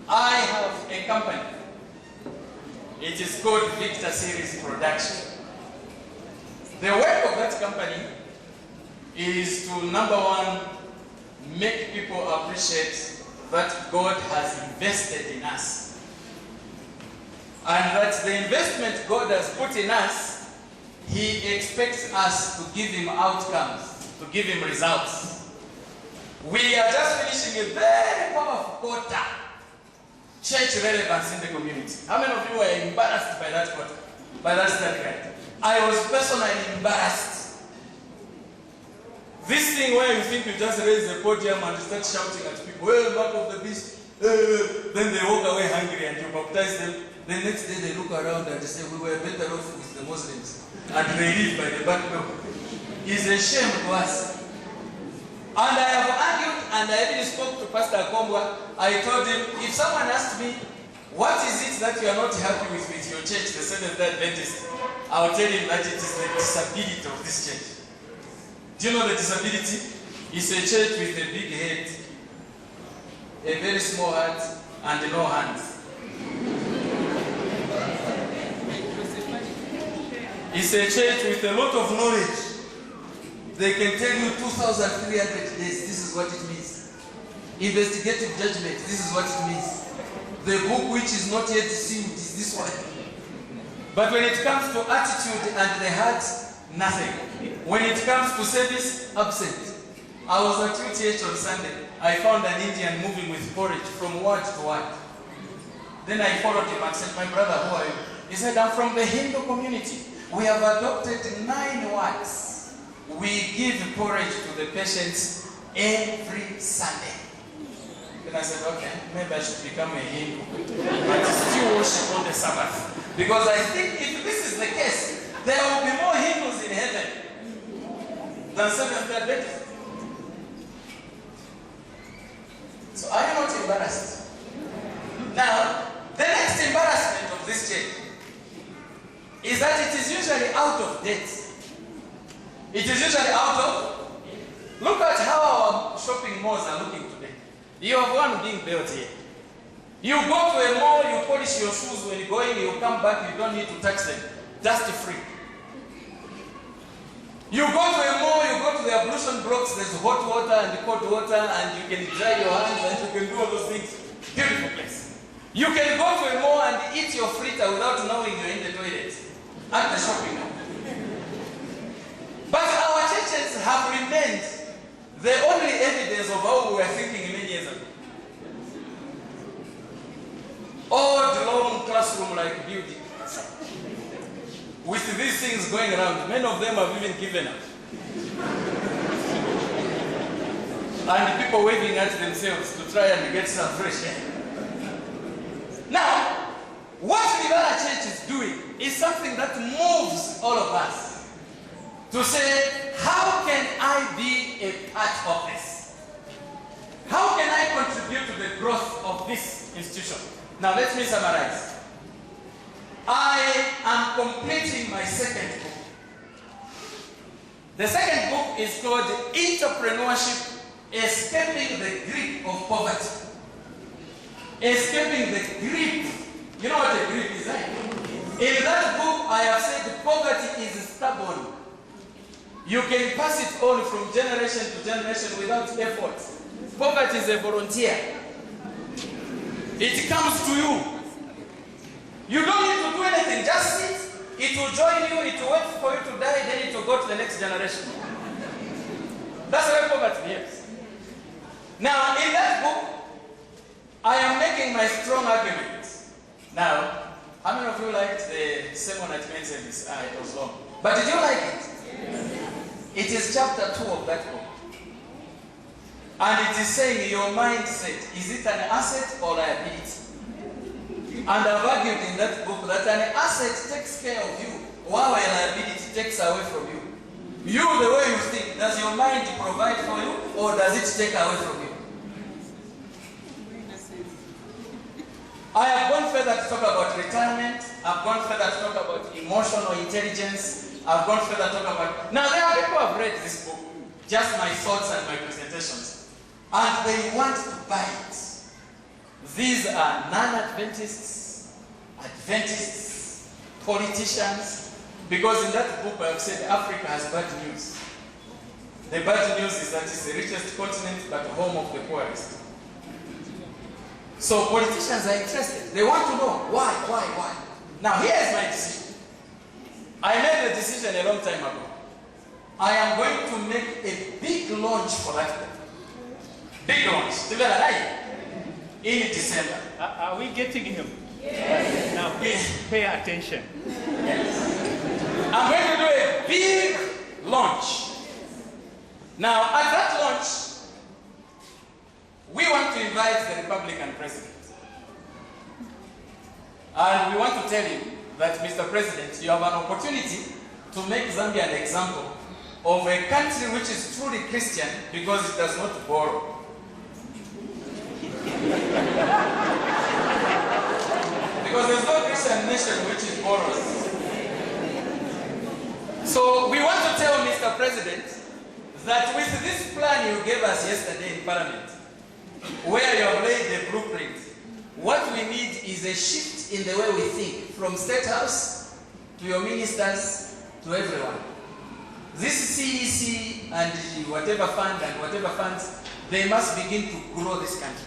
I have a company. It is called Victor Series Production. The work of that company is to, number one, make people appreciate that God has invested in us. And that the investment God has put in us, He expects us to give Him outcomes, to give Him results. We are just finishing a very powerful quarter. Church relevance in the community. How many of you were embarrassed by that quarter? By that study guide? I was personally embarrassed. This thing where you think you just raise the podium and start shouting at people, well, mark of the beast, then they walk away hungry and you baptize them. The next day they look around and they say, we were better off with the Muslims. And they leave by the back door. It's a shame to us. And I have argued, and I even spoke to Pastor Kombwa. I told him, if someone asked me, what is it that you are not happy with your church, the Seventh-day Adventist, I will tell him that it is the disability of this church. Do you know the disability? It's a church with a big head, a very small heart, and no hands. It's a church with a lot of knowledge. They can tell you 2,300 days, this is what it means. Investigative judgment, this is what it means. The book which is not yet sealed is this one. But when it comes to attitude and the heart, nothing. When it comes to service, absent. I was at UTH on Sunday. I found an Indian moving with porridge from word to word. Then I followed him and said, my brother, who are you? He said, I'm from the Hindu community. We have adopted 9 words. We give porridge to the patients every Sunday. Then I said, okay, maybe I should become a Hindu, but still worship on the Sabbath. Because I think if this is the case, there will be more Hindus in heaven than Seventh-day Adventists. So are you not embarrassed? Now, the next embarrassment of this church is that it is usually out of date. It is usually out of... Look at how our shopping malls are looking today. You have one being built here. You go to a mall, you polish your shoes when you go in, you come back, you don't need to touch them. Dust free. You go to a mall, you go to the ablution blocks, there's hot water and cold water, and you can dry your hands and you can do all those things. Beautiful place. You can go to a mall and eat your fritter without knowing you're in the toilet. At the shopping mall. But our churches have remained the only evidence of how we were thinking many years ago. Old, long classroom-like building. With these things going around, many of them have even given up. And people waving at themselves to try and get some fresh air. Now, what Livara Church is doing is something that moves all of us. To say, how can I be a part of this? How can I contribute to the growth of this institution? Now let me summarize. I am completing my second book. The second book is called Entrepreneurship, Escaping the Grip of Poverty. Escaping the grip. You know what a grip is like? In that book I have said poverty is stubborn. You can pass it on from generation to generation without effort. Poverty is a volunteer. It comes to you. You don't need to do anything, just sit. It will join you, it will wait for you to die, then it will go to the next generation. That's why poverty behaves. Now, in that book, I am making my strong argument. Now, how many of you liked the sermon at main service? It was long. But did you like it? Yes. It is chapter 2 of that book. And it is saying your mindset, is it an asset or liability? And I've argued in that book that an asset takes care of you, while a liability takes away from you. You, the way you think, does your mind provide for you or does it take away from you? I have gone further to talk about retirement. I've gone further to talk about emotional intelligence. I've gone further to talk about... Now, there are people who have read this book, just my thoughts and my presentations, and they want to buy it. These are non-Adventists, Adventists, politicians, because in that book I have said Africa has bad news. The bad news is that it's the richest continent but home of the poorest. So politicians are interested. They want to know why. Now here is my decision. I made the decision a long time ago. I am going to make a big launch for that book. Big launch. In December. Are we getting him? Yes. Now pay attention. Yes. I'm going to do a big launch. Now at that launch, we want to invite the Republican president. And we want to tell him that, Mr. President, you have an opportunity to make Zambia an example of a country which is truly Christian because it does not borrow. Because there's no Christian nation which is borrows. So we want to tell Mr. President that with this plan you gave us yesterday in Parliament, where you have laid the blueprint, what we need is a shift in the way we think, from State House to your ministers to everyone. This CEC and whatever fund and whatever funds, they must begin to grow this country.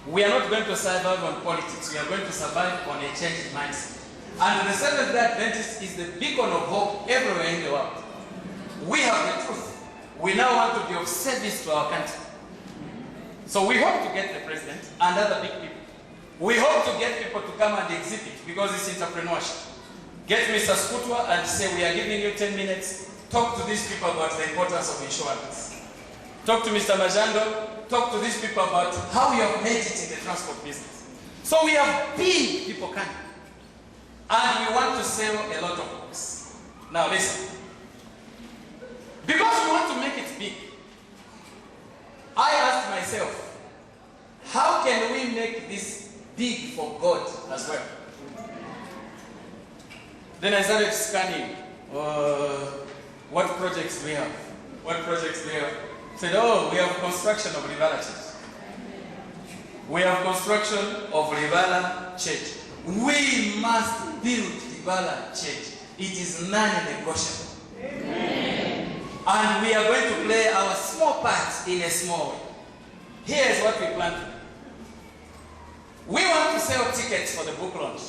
We are not going to survive on politics. We are going to survive on a changed mindset. And the Seventh-day Adventist is the beacon of hope everywhere in the world. We have the truth. We now want to be of service to our country. So we hope to get the president and other big people. We hope to get people to come and exhibit because it's entrepreneurship. Get Mr. Skutwa and say, we are giving you 10 minutes. Talk to these people about the importance of insurance. Talk to Mr. Majando. Talk to these people about how you have made it in the transport business. So we have big people coming. And we want to sell a lot of books. Now listen. Because we want to make it big, I asked myself, how can we make this big for God as well? Then I started scanning what projects we have. What projects we have. Said, oh, we have construction of Livala Church. We have construction of Livala Church. We must build Livala Church. It is non-negotiable. And we are going to play our small part in a small way. Here is what we plan to do. We want to sell tickets for the book launch.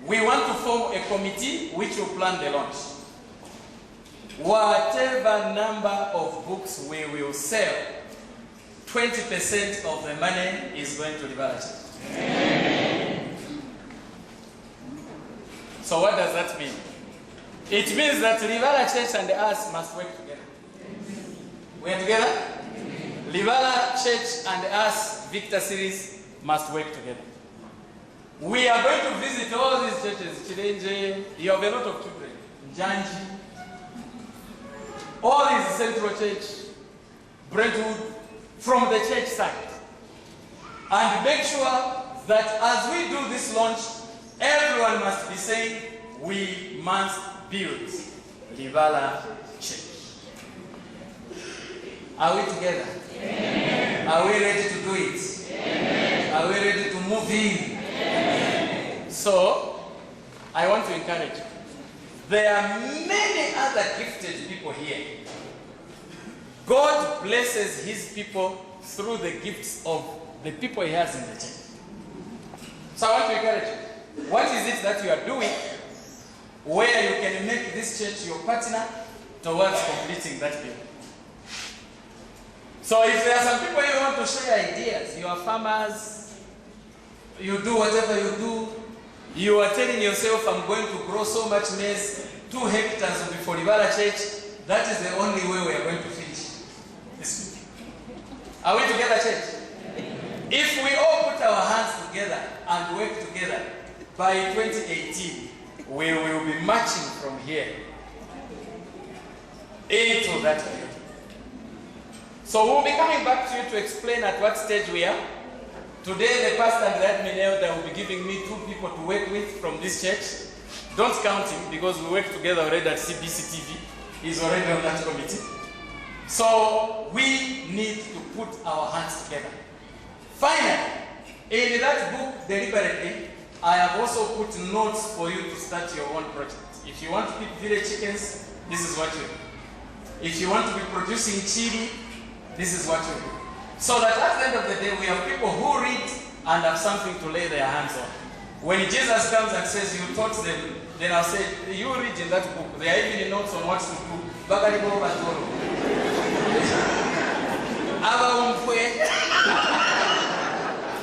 We want to form a committee which will plan the launch. Whatever number of books we will sell, 20% of the money is going to Livala Church. Amen. So what does that mean? It means that Livala Church and us must work together. We are together? Livala Church and us, Victor Series, must work together. We are going to visit all these churches. Chilenje, you have a lot of children. Janji, all these Central Church, Brentwood, from the church side. And make sure that as we do this launch, everyone must be saying, we must build Livala Church. Are we together? Amen. Are we ready to do it? Amen. Are we ready to move in? Amen. So, I want to encourage you. There are many other gifted people here. God blesses his people through the gifts of the people he has in the church. So I want to encourage you. What is it that you are doing where you can make this church your partner towards completing that bill? So if there are some people you want to share ideas, you are farmers, you do whatever you do, you are telling yourself, I'm going to grow so much maize, 2 hectares will be for Livala Church, that is the only way we are going to finish this week. Are we together, church? If we all put our hands together and work together, by 2018, we will be marching from here into that field. So we'll be coming back to you to explain at what stage we are. Today, the pastor and the admin elder will be giving me 2 people to work with from this church. Don't count him because we work together already at CBC TV. He's already on that committee. So we need to put our hands together. Finally, in that book, deliberately, I have also put notes for you to start your own project. If you want to keep village chickens, this is what you do. If you want to be producing chili, this is what you do. So that at the end of the day, we have people who read and have something to lay their hands on. When Jesus comes and says, you taught them, then I'll say, you read in that book. There are even notes on what to do. Bakari Bo Batoro. Aba Umpwe.